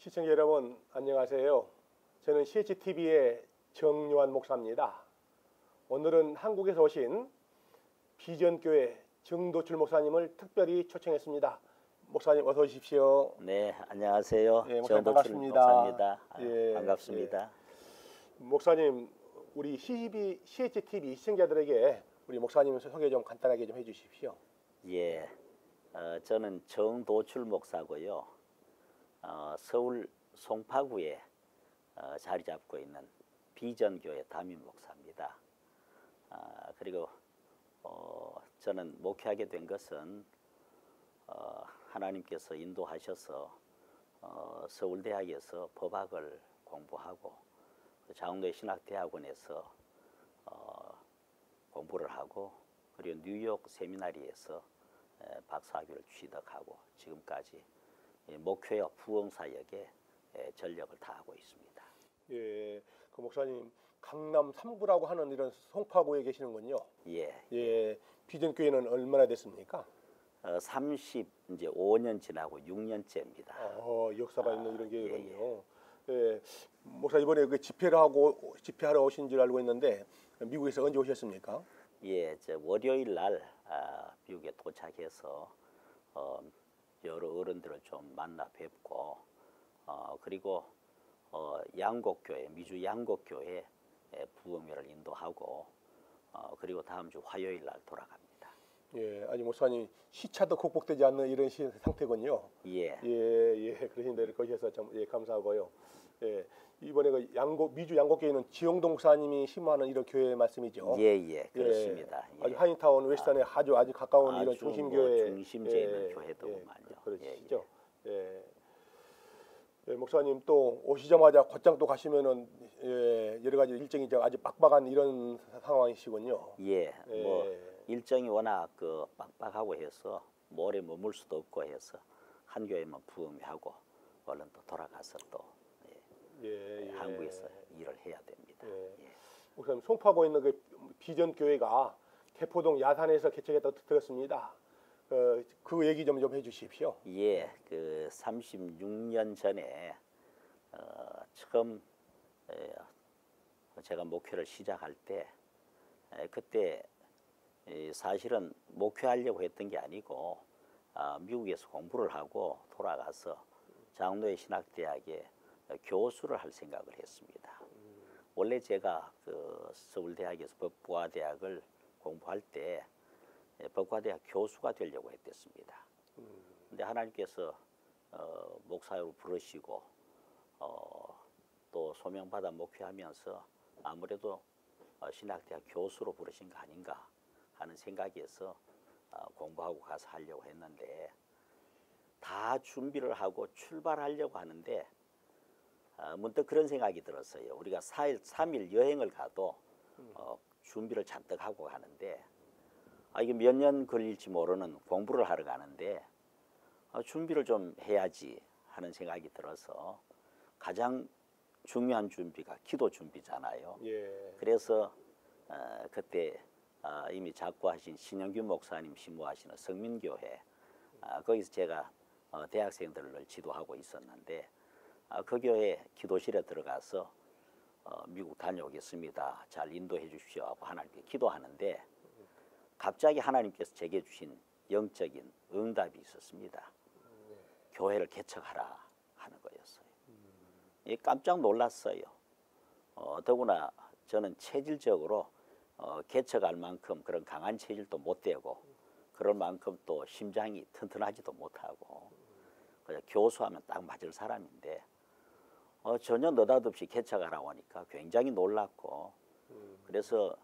시청자 여러분 안녕하세요. 저는 CHTV의 정요한 목사입니다. 오늘은 한국에서 오신 비전교회 정도출 목사님을 특별히 초청했습니다. 목사님 어서 오십시오. 네, 안녕하세요. 예, 목사님 정도출 반갑습니다. 목사입니다. 예, 반갑습니다. 목사님, 우리 CHTV 시청자들에게 우리 목사님 소개 좀 간단하게 좀 해주십시오. 예, 저는 정도출 목사고요. 서울 송파구에 자리 잡고 있는 비전교회 담임 목사입니다. 그리고 저는 목회하게 된 것은 하나님께서 인도하셔서 서울대학에서 법학을 공부하고 장로의 신학대학원에서 공부를 하고 그리고 뉴욕 세미나리에서 박사학위를 취득하고 지금까지 목회와 부흥사역에 전력을 다하고 있습니다. 예, 그 목사님 강남 3구라고 하는 이런 송파구에 계시는군요. 예. 예, 비전교회는 얼마나 됐습니까? 35년 지나고 6년째입니다. 역사가 있는 이런 교회군요. 예, 목사 이번에 그 집회하러 오신 줄 알고 있는데 미국에서 언제 오셨습니까? 예, 월요일 날 미국에 도착해서 여러 어른들을 좀 만나 뵙고 그리고 양곡교회 미주 양곡교회 부흥회를 인도하고 그리고 다음 주 화요일 날 돌아갑니다. 예, 아니 목사님 시차도 극복되지 않는 이런 상태군요. 예, 그러신 대로 거셔서 참 감사하고요. 예, 이번에 그 미주 양곡교회는 지용동 목사님이 심호하는 이런 교회 말씀이죠. 예, 그렇습니다. 예, 아주 하인타운 웨스턴에 아주 가까운 이런 중심교회 중심지에 있는 교회더구만요. 그러시죠. 예, 목사님 또 오시자마자 곧장 또 가시면은 여러 가지 일정이 아주 빡빡한 이런 상황이시군요. 뭐 일정이 워낙 빡빡하고 해서 오래 머물 수도 없고 해서 한 교회만 부흥하고 얼른 또 돌아가서 또 한국에서 일을 해야 됩니다. 목사님 송파구에 있는 그 비전 교회가 개포동 야산에서 개척했다고 들었습니다. 그 얘기 좀 해주십시오. 예, 그 36년 전에 처음 제가 목회를 시작할 때 그때 사실은 목회하려고 했던 게 아니고 미국에서 공부를 하고 돌아가서 장로의 신학대학에 교수를 할 생각을 했습니다. 원래 제가 그 서울대학에서 법과대학을 공부할 때 법과대학 교수가 되려고 했댔습니다. 근데 하나님께서 목사로 부르시고 또 소명받아 목회하면서 아무래도 신학대학 교수로 부르신 거 아닌가 하는 생각에서 공부하고 가서 하려고 했는데 다 준비를 하고 출발하려고 하는데 문득 그런 생각이 들었어요. 우리가 3일 여행을 가도 준비를 잔뜩 하고 가는데 이게 몇 년 걸릴지 모르는 공부를 하러 가는데 준비를 좀 해야지 하는 생각이 들어서 가장 중요한 준비가 기도 준비잖아요. 그래서 그때 이미 작고하신 신영균 목사님 신모하시는 성민교회 거기서 제가 대학생들을 지도하고 있었는데 그 교회 기도실에 들어가서 미국 다녀오겠습니다. 잘 인도해 주십시오 하고 하나님께 기도하는데 갑자기 하나님께서 제게 주신 영적인 응답이 있었습니다. 교회를 개척하라 하는 거였어요. 깜짝 놀랐어요. 더구나 저는 체질적으로 개척할 만큼 그런 강한 체질도 못 되고 그럴 만큼 또 심장이 튼튼하지도 못하고 그냥 교수하면 딱 맞을 사람인데 전혀 느닷없이 개척하라고 하니까 굉장히 놀랐고 그래서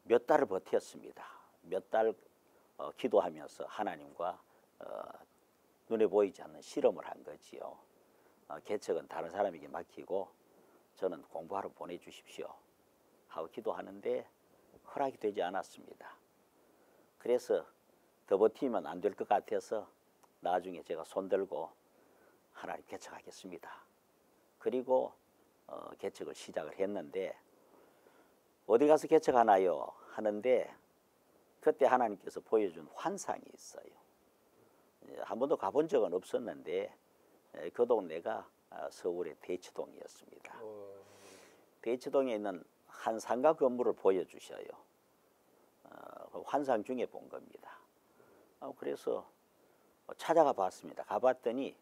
몇 달을 버텼습니다. 몇 달 기도하면서 하나님과 눈에 보이지 않는 실험을 한 거지요. 개척은 다른 사람에게 맡기고 저는 공부하러 보내주십시오 하고 기도하는데 허락이 되지 않았습니다. 그래서 더 버티면 안 될 것 같아서 나중에 제가 손들고 하나님 개척하겠습니다. 그리고 개척을 시작을 했는데 어디 가서 개척하나요? 하는데 그때 하나님께서 보여준 환상이 있어요. 한 번도 가본 적은 없었는데 그동안 내가 서울의 대치동이었습니다. 대치동에 있는 한 상가 건물을 보여주셔요. 환상 중에 본 겁니다. 그래서 찾아가 봤습니다. 가봤더니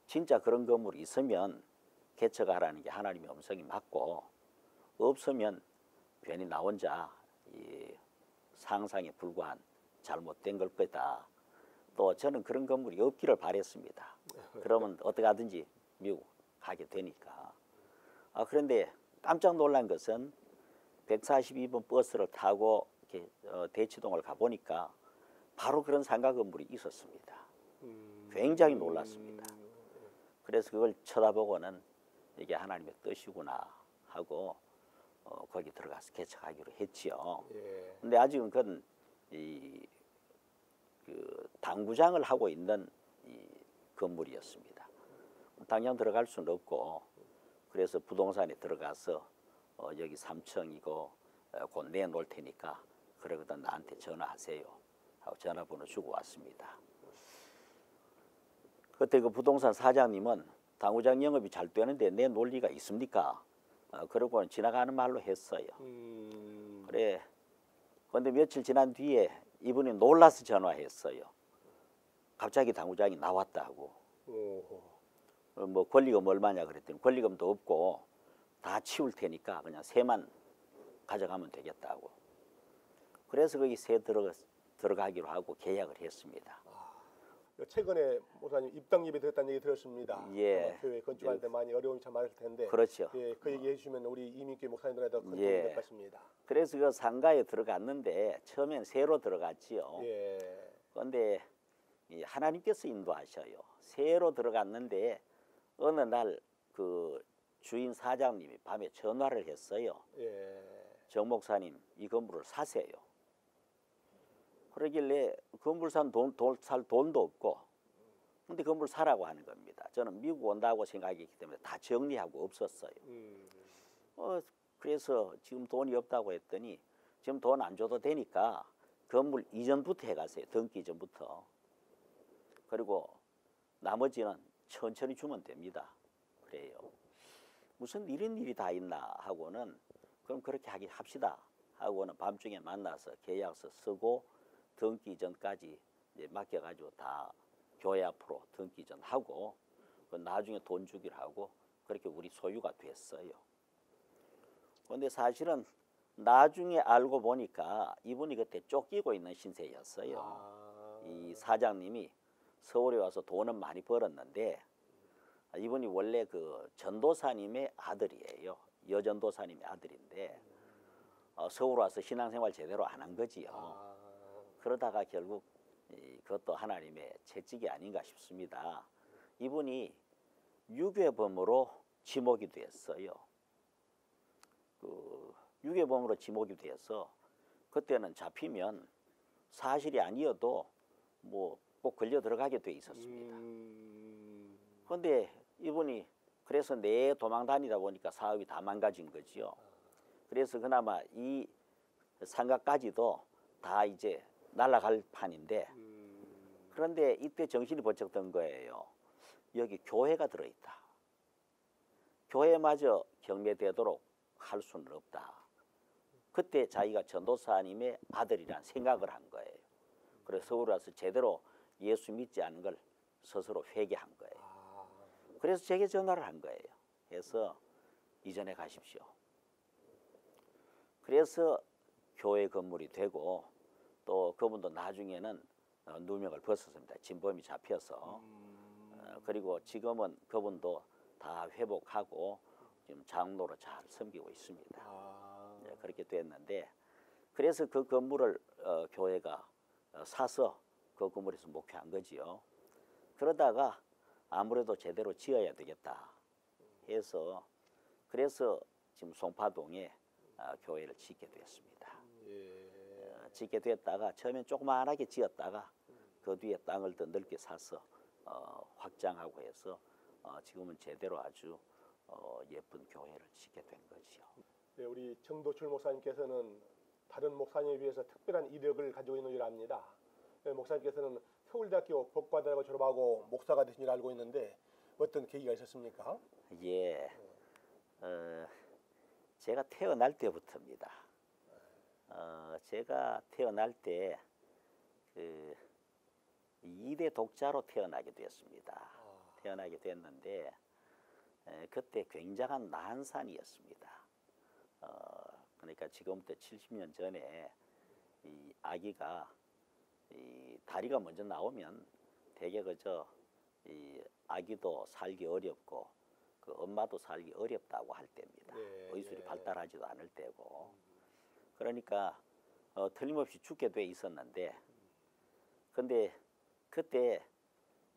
진짜 그런 건물이 있으면 개척하라는 게 하나님의 음성이 맞고, 없으면 괜히 나 혼자 이 상상에 불과한 잘못된 걸 거다. 또 저는 그런 건물이 없기를 바랬습니다. 그러면 어떻게 하든지 미국 가게 되니까. 그런데 깜짝 놀란 것은 142번 버스를 타고 이렇게 대치동을 가보니까 바로 그런 상가 건물이 있었습니다. 굉장히 놀랐습니다. 그래서 그걸 쳐다보고는 이게 하나님의 뜻이구나 하고 거기 들어가서 개척하기로 했지요. 근데 아직은 그건 그 당구장을 하고 있는 이 건물이었습니다. 당장 들어갈 수는 없고, 그래서 부동산에 들어가서 여기 3층이고 곧 내놓을 테니까 그러거든 나한테 전화하세요 하고 전화번호 주고 왔습니다. 그때 그 부동산 사장님은 당구장 영업이 잘 되는데 내 논리가 있습니까? 그러고는 지나가는 말로 했어요. 그래. 그런데 며칠 지난 뒤에 이분이 놀라서 전화했어요. 갑자기 당구장이 나왔다고. 뭐 권리금 얼마냐 그랬더니 권리금도 없고 다 치울 테니까 그냥 세만 가져가면 되겠다고. 그래서 거기 세 들어가기로 하고 계약을 했습니다. 최근에 목사님 입당립이 됐다는 얘기 들었습니다. 예. 교회 건축할 때 많이 어려움이 참 많을 텐데. 그렇죠. 예, 그 얘기 해주시면 우리 이민교회 목사님들한테 큰 도움이 될 것 같습니다. 그래서 그 상가에 들어갔는데 처음엔 새로 들어갔지요. 예. 그런데 하나님께서 인도하셔요. 새로 들어갔는데 어느 날 그 주인 사장님이 밤에 전화를 했어요. 예. 정 목사님 이 건물을 사세요. 그러길래 건물 살 돈도 없고, 근데 건물 사라고 하는 겁니다. 저는 미국 온다고 생각했기 때문에 다 정리하고 없었어요. 그래서 지금 돈이 없다고 했더니 지금 돈 안 줘도 되니까 건물 이전부터 해가세요. 등기 이전부터. 그리고 나머지는 천천히 주면 됩니다. 그래요. 무슨 이런 일이 다 있나 하고는 그럼 그렇게 합시다 하고는 밤중에 만나서 계약서 쓰고 등기 이전까지 이제 맡겨가지고 다 교회 앞으로 등기 이전하고 나중에 돈 주기로 하고 그렇게 우리 소유가 됐어요. 그런데 사실은 나중에 알고 보니까 이분이 그때 쫓기고 있는 신세였어요. 이 사장님이 서울에 와서 돈은 많이 벌었는데 이분이 원래 그 전도사님의 아들이에요. 여전도사님의 아들인데 서울 와서 신앙생활 제대로 안 한 거지요. 그러다가 결국 그것도 하나님의 채찍이 아닌가 싶습니다. 이분이 유괴범으로 지목이 됐어요. 그 유괴범으로 지목이 돼서 그때는 잡히면 사실이 아니어도 뭐 꼭 걸려 들어가게 돼 있었습니다. 그런데 이분이 그래서 내 도망 다니다 보니까 사업이 다 망가진 거지요. 그래서 그나마 이 상가까지도 다 이제 날아갈 판인데, 그런데 이때 정신이 번쩍 든 거예요. 여기 교회가 들어있다. 교회마저 경매되도록 할 수는 없다. 그때 자기가 전도사님의 아들이란 생각을 한 거예요. 그래서 서울 와서 제대로 예수 믿지 않은 걸 스스로 회개한 거예요. 그래서 제게 전화를 한 거예요. 그래서 이전에 가십시오. 그래서 교회 건물이 되고 또 그분도 나중에는 누명을 벗었습니다. 진범이 잡혀서. 그리고 지금은 그분도 다 회복하고 지금 장로로 잘 섬기고 있습니다. 네, 그렇게 됐는데, 그래서 그 건물을 교회가 사서 그 건물에서 목회한 거지요. 그러다가 아무래도 제대로 지어야 되겠다 해서 그래서 지금 송파동에 교회를 짓게 됐습니다. 짓게 됐다가 처음엔 조그만하게 지었다가 그 뒤에 땅을 더 넓게 사서 확장하고 해서 지금은 제대로 아주 예쁜 교회를 짓게 된 거지요. 네, 우리 정도출 목사님께서는 다른 목사님에 비해서 특별한 이력을 가지고 있는 줄 압니다. 네, 목사님께서는 서울대학교 법과대학을 졸업하고 목사가 되신 줄 알고 있는데 어떤 계기가 있었습니까? 예, 제가 태어날 때부터입니다. 제가 태어날 때 그 2대 독자로 태어나게 되었습니다. 태어나게 됐는데 그때 굉장한 난산이었습니다. 그러니까 지금부터 70년 전에 이 아기가 이 다리가 먼저 나오면 대개 그저 이 아기도 살기 어렵고 그 엄마도 살기 어렵다고 할 때입니다. 예, 의술이 예. 발달하지도 않을 때고 그러니까 틀림없이 죽게 돼 있었는데 근데 그때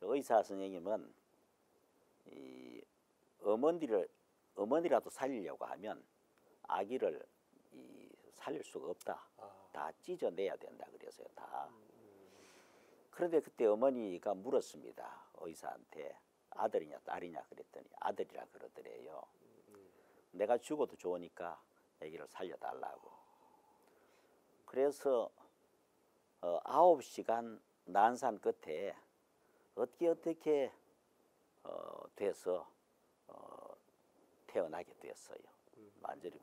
의사 선생님은 이 어머니라도 살리려고 하면 아기를 살릴 수가 없다. 다 찢어내야 된다 그래서요. 다. 그런데 그때 어머니가 물었습니다. 의사한테 아들이냐 딸이냐 그랬더니 아들이라 그러더래요. 내가 죽어도 좋으니까 아기를 살려달라고. 그래서 9시간 난산 끝에 어떻게 돼서 태어나게 됐어요. 완전히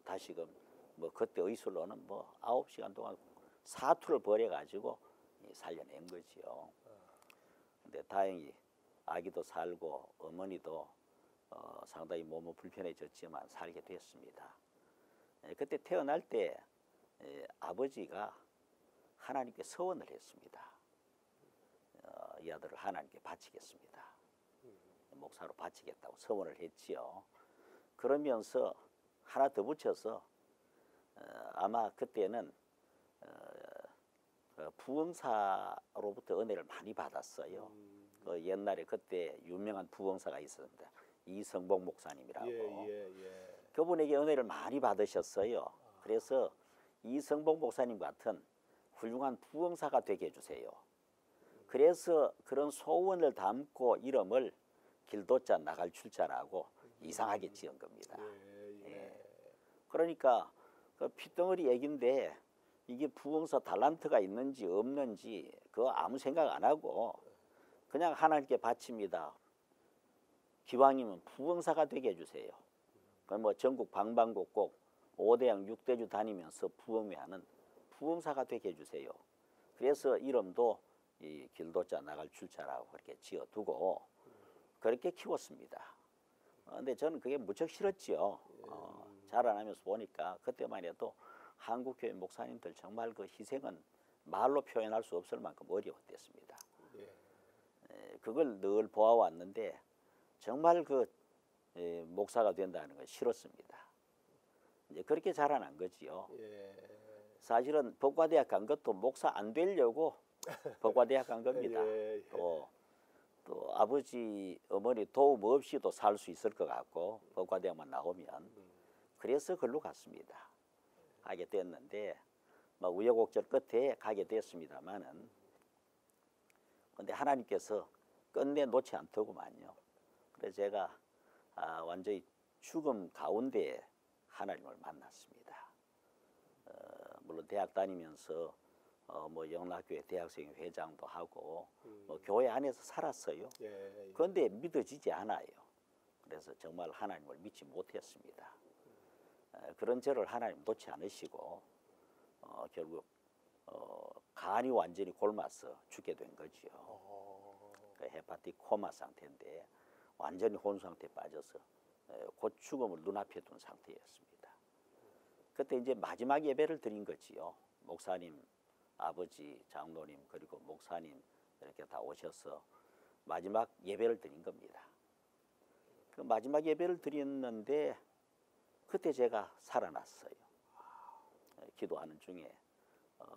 다시금 뭐 그때 의술로는 뭐 9시간 동안 사투를 벌여가지고 살려낸 거지요. 근데 다행히 아기도 살고 어머니도 상당히 몸은 불편해졌지만 살게 됐습니다. 그때 태어날 때 아버지가 하나님께 서원을 했습니다. 이 아들을 하나님께 바치겠습니다. 목사로 바치겠다고 서원을 했지요. 그러면서 하나 더 붙여서 아마 그때는 부흥사로부터 은혜를 많이 받았어요. 그 옛날에 그때 유명한 부흥사가 있었습니다. 이성복 목사님이라고. 그분에게 은혜를 많이 받으셨어요. 그래서 이성복 목사님 같은 훌륭한 부흥사가 되게 해주세요. 그래서 그런 소원을 담고 이름을 길도자 나갈 출자라고 이상하게 지은 겁니다. 그러니까 그 핏덩어리 얘기인데 이게 부흥사 달란트가 있는지 없는지 그거 아무 생각 안 하고 그냥 하나님께 바칩니다. 기왕이면 부흥사가 되게 해주세요. 뭐 전국 방방곡곡 5대양 6대주 다니면서 부흥회하는 부흥사가 되게 해주세요. 그래서 이름도 이 길도자 나갈 출자라고 그렇게 지어두고 그렇게 키웠습니다. 근데 저는 그게 무척 싫었지요. 자라나면서 보니까 그때만 해도 한국교회 목사님들 정말 그 희생은 말로 표현할 수 없을 만큼 어려웠댔습니다. 그걸 늘 보아왔는데 정말 그 목사가 된다는 건 싫었습니다. 이제 그렇게 자라난 거지요. 사실은 법과대학 간 것도 목사 안 되려고 법과대학 간 겁니다. 또 아버지 어머니 도움 없이도 살 수 있을 것 같고 법과대학만 나오면 그래서 글로 갔습니다. 가게 됐는데 막 우여곡절 끝에 가게 됐습니다만은 근데 하나님께서 끝내 놓지 않더구만요. 그래서 제가 완전히 죽음 가운데 하나님을 만났습니다. 물론 대학 다니면서 뭐 영락교회 대학생 회장도 하고 뭐 교회 안에서 살았어요. 그런데 믿어지지 않아요. 그래서 정말 하나님을 믿지 못했습니다. 그런 저를 하나님 놓지 않으시고 결국 간이 완전히 곪아서 죽게 된 거지요. 그 헤파틱 코마 상태인데 완전히 혼수 상태에 빠져서 곧 죽음을 눈앞에 둔 상태였습니다. 그때 이제 마지막 예배를 드린 거지요. 목사님, 아버지, 장로님 그리고 목사님 이렇게 다 오셔서 마지막 예배를 드린 겁니다. 그 마지막 예배를 드렸는데 그때 제가 살아났어요. 기도하는 중에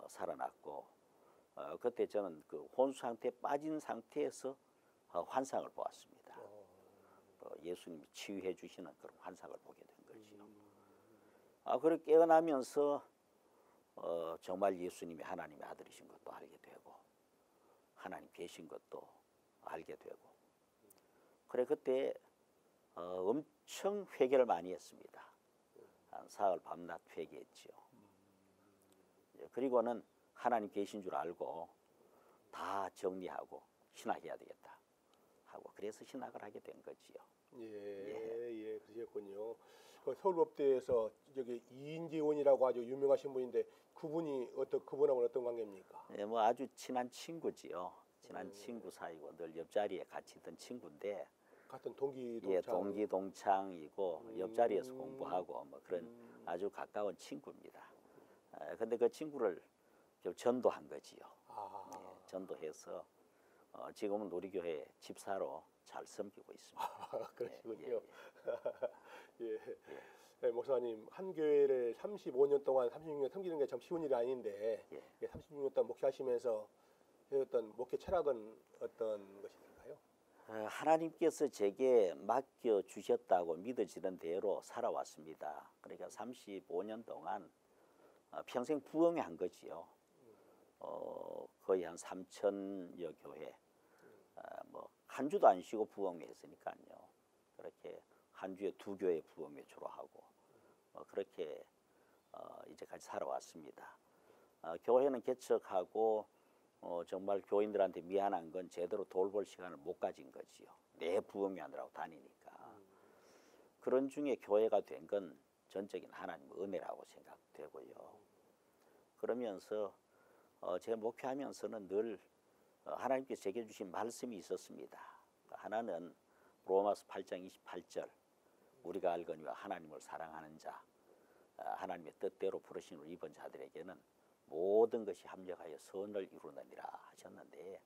살아났고 그때 저는 그 혼수 상태에 빠진 상태에서 환상을 보았습니다. 예수님이 치유해 주시는 그런 환상을 보게 된 거지요. 그렇게 깨어나면서 정말 예수님이 하나님의 아들이신 것도 알게 되고 하나님 계신 것도 알게 되고 그래 그때 엄청 회개를 많이 했습니다. 한 사흘 밤낮 회개했지요. 그리고는 하나님 계신 줄 알고 다 정리하고 신학해야 되겠다. 하고 그래서 신학을 하게 된 거지요. 예, 그러셨군요. 그 서울법대에서 저기 이인재원이라고 아주 유명하신 분인데 그분하고는 어떤 관계입니까? 예, 뭐 아주 친한 친구지요. 친한 친구 사이고 늘 옆자리에 같이 있던 친구인데 같은 동기 예, 동창. 동기 동창이고 옆자리에서 공부하고 뭐 그런 아주 가까운 친구입니다. 근데 그 친구를 전도한 거지요. 예, 전도해서 지금은 우리 교회 집사로 잘 섬기고 있습니다. 그러시군요. 예. 네, 목사님 한 교회를 35년 동안 36년 섬기는 게 참 쉬운 일이 아닌데 예. 36년 동안 목회하시면서 배웠던 목회 철학은 어떤 것일까요? 하나님께서 제게 맡겨 주셨다고 믿어지는 대로 살아왔습니다. 그러니까 35년 동안 평생 부흥회 한 거지요. 거의 한 3천여 교회, 뭐 한 주도 안 쉬고 부흥회 했으니까요. 그렇게 한 주에 2교회 부흥회 주로 하고 그렇게 이제까지 살아왔습니다. 교회는 개척하고 정말 교인들한테 미안한 건 제대로 돌볼 시간을 못 가진 거지요. 내 부흥회 하느라고 다니니까. 그런 중에 교회가 된 건 전적인 하나님의 은혜라고 생각되고요. 그러면서 제 목회하면서는 늘 하나님께서 제게 주신 말씀이 있었습니다. 하나는 로마서 8장 28절 우리가 알거니와 하나님을 사랑하는 자 하나님의 뜻대로 부르심을 입은 자들에게는 모든 것이 합력하여 선을 이루느니라 하셨는데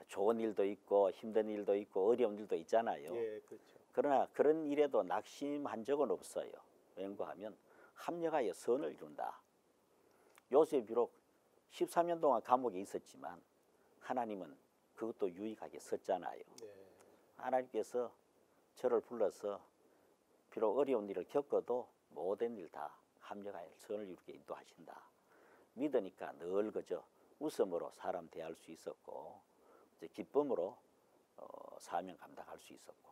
좋은 일도 있고 힘든 일도 있고 어려운 일도 있잖아요. 예, 그렇죠. 그러나 그런 일에도 낙심한 적은 없어요. 왠가 하면 합력하여 선을 이룬다. 요셉이 비록 13년 동안 감옥에 있었지만 하나님은 그것도 유익하게 썼잖아요. 네. 하나님께서 저를 불러서 비록 어려운 일을 겪어도 모든 일 다 합력하여 선을 이루게 인도하신다. 믿으니까 늘 그저 웃음으로 사람 대할 수 있었고 이제 기쁨으로 사명 감당할 수 있었고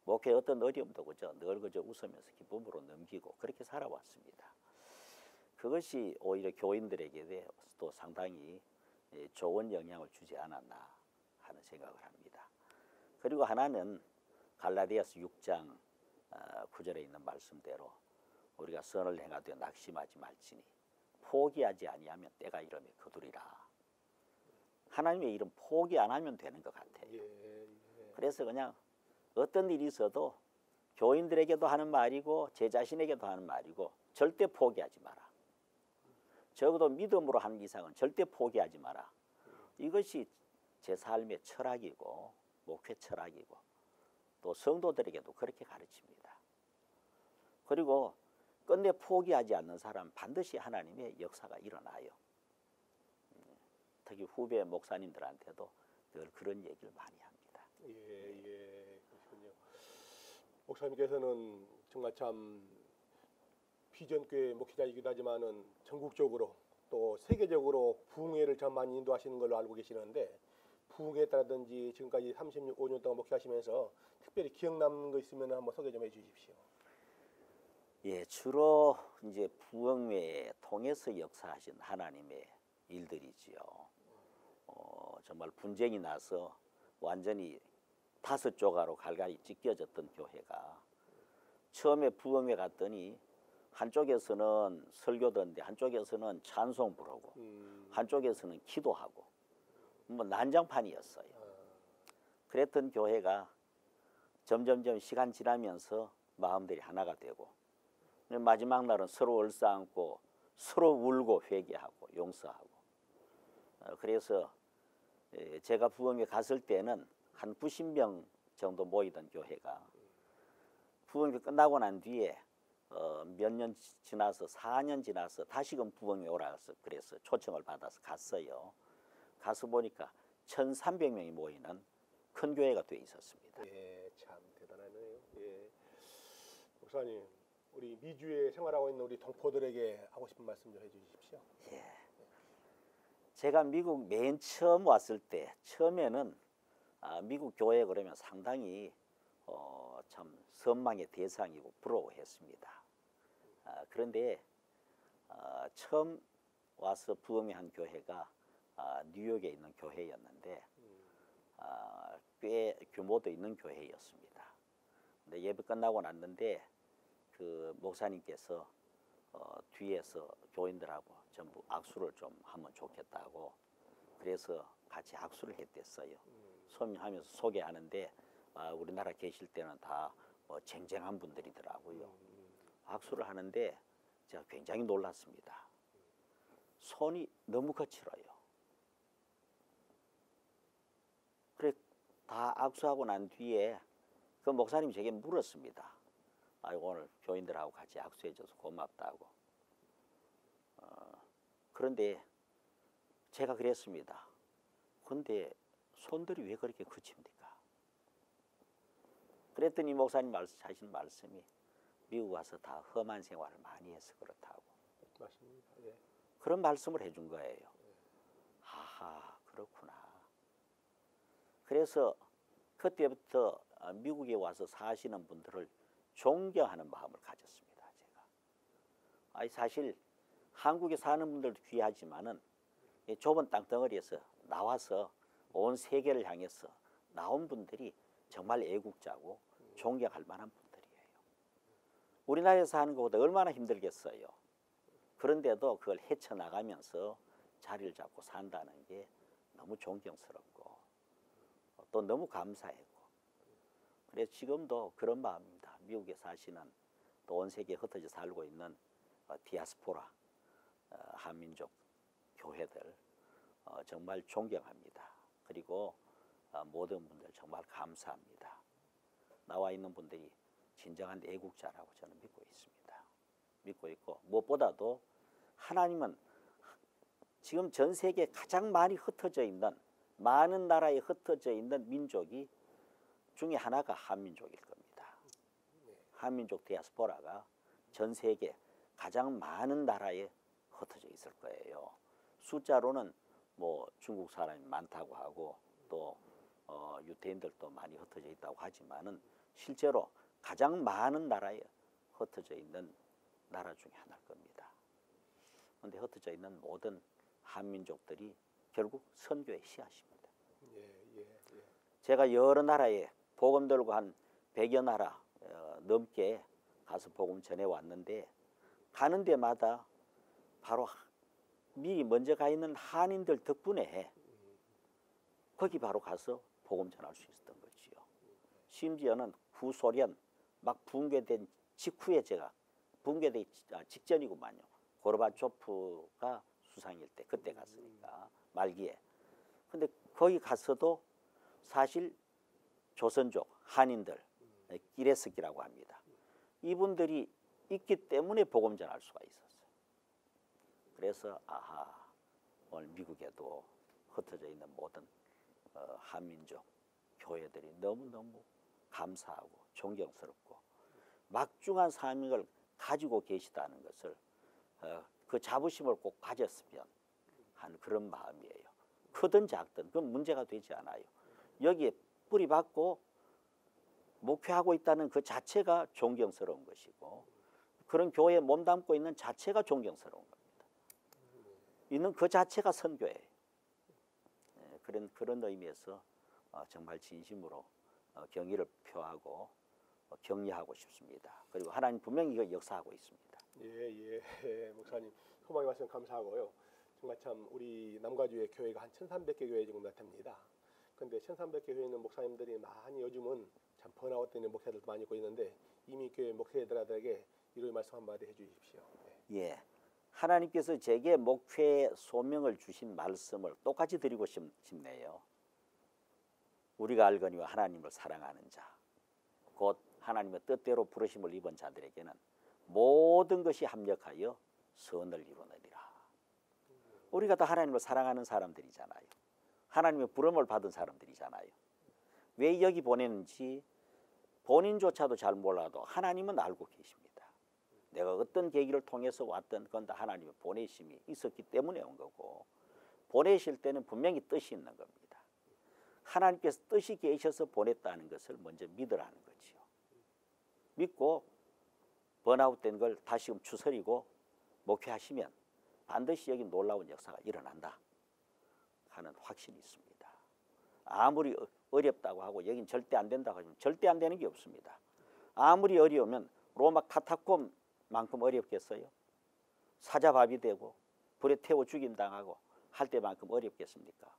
목회 어떤 어려움도 그저 늘 그저 웃으면서 기쁨으로 넘기고 그렇게 살아왔습니다. 그것이 오히려 교인들에게 또 상당히 좋은 영향을 주지 않았나 하는 생각을 합니다. 그리고 하나는 갈라디아서 6장 9절에 있는 말씀대로 우리가 선을 행하되 낙심하지 말지니 포기하지 아니하면 때가 이름에 거두리라. 하나님의 일은 포기 안 하면 되는 것 같아요. 그래서 그냥 어떤 일이 있어도 교인들에게도 하는 말이고 제 자신에게도 하는 말이고 절대 포기하지 마라. 적어도 믿음으로 하는 이상은 절대 포기하지 마라. 이것이 제 삶의 철학이고 목회 철학이고 또 성도들에게도 그렇게 가르칩니다. 그리고 끝내 포기하지 않는 사람 반드시 하나님의 역사가 일어나요. 특히 후배 목사님들한테도 늘 그런 얘기를 많이 합니다. 예, 그렇군요. 목사님께서는 정말 참 비전교회 목회자이기도 하지만은 전국적으로 또 세계적으로 부흥회를 참 많이 인도하시는 걸로 알고 계시는데 부흥회에 따라든지 지금까지 35년 동안 목회하시면서 특별히 기억 남는 거 있으면 한번 소개 좀 해주십시오. 예, 주로 이제 부흥회에 통해서 역사하신 하나님의 일들이지요. 정말 분쟁이 나서 완전히 5조가로 갈갈이 찢겨졌던 교회가 처음에 부흥회 갔더니 한쪽에서는 설교던데 한쪽에서는 찬송 부르고 한쪽에서는 기도하고 뭐 난장판이었어요. 그랬던 교회가 점점점 시간 지나면서 마음들이 하나가 되고 마지막 날은 서로 얼싸안고 서로 울고 회개하고 용서하고 그래서 제가 부흥회 갔을 때는 한 90명 정도 모이던 교회가 부흥회 끝나고 난 뒤에 몇 년 지나서 4년 지나서 다시금 부흥회 오라서 그래서 초청을 받아서 갔어요. 가서 보니까 1,300명이 모이는 큰 교회가 돼 있었습니다. 예, 참 대단하네요. 예, 목사님, 우리 미주에 생활하고 있는 우리 동포들에게 하고 싶은 말씀 좀 해주십시오. 예. 제가 미국 맨 처음 왔을 때 처음에는 미국 교회 그러면 상당히 참 선망의 대상이고 부러워했습니다. 그런데 처음 와서 부흥회 한 교회가 뉴욕에 있는 교회였는데 꽤 규모도 있는 교회였습니다. 근데 예배 끝나고 났는데 그 목사님께서 뒤에서 교인들하고 전부 악수를 좀 하면 좋겠다고 그래서 같이 악수를 했댔어요. 소개하면서 소개하는데 우리나라 계실 때는 다 뭐 쟁쟁한 분들이더라고요. 악수를 하는데 제가 굉장히 놀랐습니다. 손이 너무 거칠어요. 그래 다 악수하고 난 뒤에 그 목사님이 제게 물었습니다. 오늘 교인들하고 같이 악수해줘서 고맙다고. 그런데 제가 그랬습니다. 그런데 손들이 왜 그렇게 거칩니까? 그랬더니 목사님 하신 말씀이 미국 와서 다 험한 생활을 많이 해서 그렇다고. 맞습니다. 예. 그런 말씀을 해준 거예요. 아하, 그렇구나. 그래서 그때부터 미국에 와서 사시는 분들을 존경하는 마음을 가졌습니다. 제가. 사실 한국에 사는 분들도 귀하지만은 이 좁은 땅덩어리에서 나와서 온 세계를 향해서 나온 분들이 정말 애국자고 존경할 만한 분들이에요. 우리나라에서 사는 것보다 얼마나 힘들겠어요. 그런데도 그걸 헤쳐나가면서 자리를 잡고 산다는 게 너무 존경스럽고 또 너무 감사했고 그래서 지금도 그런 마음입니다. 미국에 사시는 또 온 세계에 흩어져 살고 있는 디아스포라 한민족 교회들 정말 존경합니다. 그리고 모든 분들 정말 감사합니다. 나와 있는 분들이 진정한 애국자라고 저는 믿고 있습니다. 믿고 있고 무엇보다도 하나님은 지금 전 세계에 가장 많이 흩어져 있는 많은 나라에 흩어져 있는 민족이 중에 하나가 한민족일 겁니다. 한민족 디아스포라가 전 세계 가장 많은 나라에 흩어져 있을 거예요. 숫자로는 뭐 중국 사람이 많다고 하고 또 유태인들도 많이 흩어져 있다고 하지만은 실제로 가장 많은 나라에 흩어져 있는 나라 중에 하나일 겁니다. 그런데 흩어져 있는 모든 한민족들이 결국 선교의 씨앗입니다. 제가 여러 나라에 복음 들고 한 100여 나라 넘게 가서 복음 전해 왔는데 가는 데마다 바로 미리 먼저 가 있는 한인들 덕분에 거기 바로 가서 복음 전할 수 있었던 거지요. 심지어는 구소련 막 붕괴된 직후에 제가 붕괴되기 직전이구만요. 고르바초프가 수상일 때 그때 갔으니까 말기에. 근데 거기 갔어도 사실 조선족 한인들 기레스키라고 합니다. 이분들이 있기 때문에 복음 전할 수가 있었어요. 그래서 오늘 미국에도 흩어져 있는 모든 한민족 교회들이 너무너무 감사하고 존경스럽고 막중한 사명을 가지고 계시다는 것을 그 자부심을 꼭 가졌으면 하는 그런 마음이에요. 크든 작든 그건 문제가 되지 않아요. 여기에 뿌리 박고 목회하고 있다는 그 자체가 존경스러운 것이고 그런 교회에 몸담고 있는 자체가 존경스러운 겁니다. 있는 그 자체가 선교예요. 그런 의미에서 정말 진심으로 경의를 표하고 격려하고 싶습니다. 그리고 하나님 분명히 이거 역사하고 있습니다. 목사님 소망의 말씀 감사하고요. 정말 참 우리 남가주의 교회가 한 1,300개 교회 정도 됩니다. 그런데 1,300개 교회 있는 목사님들이 많이 요즘은 참 번아웃되는 목회들도 많이 있고 있는데 이미 교회 목회자들에게 위로의 말씀 한마디 해주십시오. 예, 하나님께서 제게 목회 소명을 주신 말씀을 똑같이 드리고 싶네요. 우리가 알거니와 하나님을 사랑하는 자, 곧 하나님의 뜻대로 부르심을 입은 자들에게는 모든 것이 합력하여 선을 이루느니라. 우리가 다 하나님을 사랑하는 사람들이잖아요. 하나님의 부름을 받은 사람들이잖아요. 왜 여기 보내는지 본인조차도 잘 몰라도 하나님은 알고 계십니다. 내가 어떤 계기를 통해서 왔던 건 다 하나님의 보내심이 있었기 때문에 온 거고 보내실 때는 분명히 뜻이 있는 겁니다. 하나님께서 뜻이 계셔서 보냈다는 것을 먼저 믿으라는 거지요. 믿고 번아웃된 걸 다시금 추스리고 목회하시면 반드시 여기 놀라운 역사가 일어난다 하는 확신이 있습니다. 아무리 어렵다고 하고 여긴 절대 안 된다고 하지만 절대 안 되는 게 없습니다. 아무리 어려우면 로마 카타콤만큼 어렵겠어요? 사자밥이 되고 불에 태워 죽임당하고 할 때만큼 어렵겠습니까?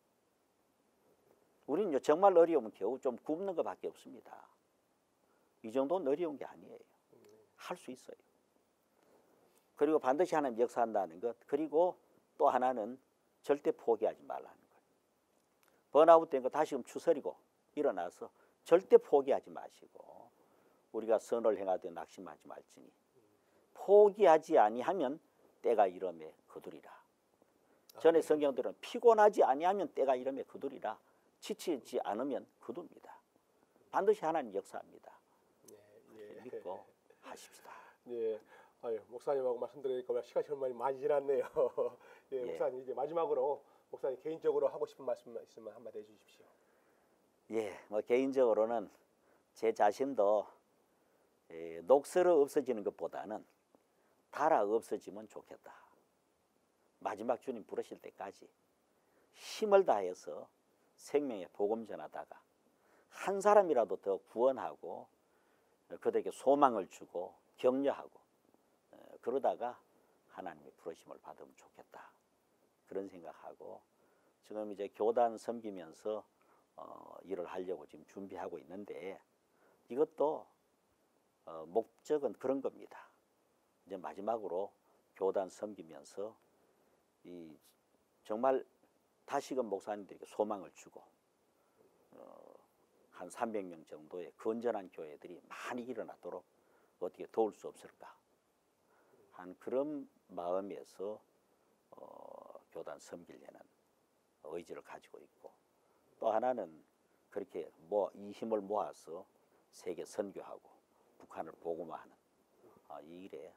우리는 정말 어려우면 겨우 좀 굽는 것밖에 없습니다. 이 정도는 어려운 게 아니에요. 할 수 있어요. 그리고 반드시 하나님 역사한다는 것. 그리고 또 하나는 절대 포기하지 말라는 거예요. 번아웃 된 거 다시금 추스리고 일어나서 절대 포기하지 마시고 우리가 선을 행하되 낙심하지 말지니 포기하지 아니하면 때가 이름에 거두리라. 전에 성경들은 피곤하지 아니하면 때가 이름에 거두리라. 지치지 않으면 거둡니다. 반드시 하나님 역사합니다. 믿고 하십시다. 예, 아유, 목사님하고 말씀드리니까 시간이 정말 많이 지났네요. 예, 목사님 이제 마지막으로 목사님 개인적으로 하고 싶은 말씀 있으면 한마디 해주십시오. 예, 뭐 개인적으로는 제 자신도 녹슬어 없어지는 것보다는 달아 없어지면 좋겠다. 마지막 주님 부르실 때까지 힘을 다해서 생명의 복음 전하다가 한 사람이라도 더 구원하고 그들에게 소망을 주고 격려하고 그러다가 하나님의 부르심을 받으면 좋겠다. 그런 생각하고 지금 이제 교단 섬기면서 일을 하려고 지금 준비하고 있는데 이것도 목적은 그런 겁니다. 이제 마지막으로 교단 섬기면서 이 정말 다시금 목사님들에게 소망을 주고 한 300명 정도의 건전한 교회들이 많이 일어나도록 어떻게 도울 수 없을까 한 그런 마음에서 교단 섬기려는 의지를 가지고 있고 또 하나는 그렇게 이 힘을 모아서 세계 선교하고 북한을 복음화하는 이 일에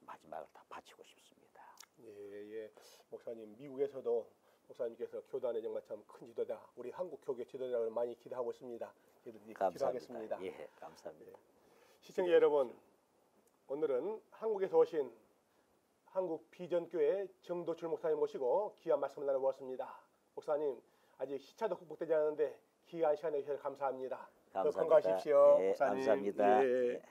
마지막을 다 바치고 싶습니다. 예, 목사님 미국에서도 목사님께서 교단의 정말 참 큰 지도자, 우리 한국 교계 지도자를 많이 기도하고 있습니다. 기도하겠습니다. 예, 감사합니다. 시청자 여러분, 오늘은 한국에서 오신 한국 비전교회 정도출 목사님 모시고 귀한 말씀을 나눠보았습니다. 목사님 아직 시차도 극복되지 않았는데 귀한 시간 내주셔서 감사합니다. 감사합니다. 건강하십시오. 예, 목사님. 감사합니다. 예.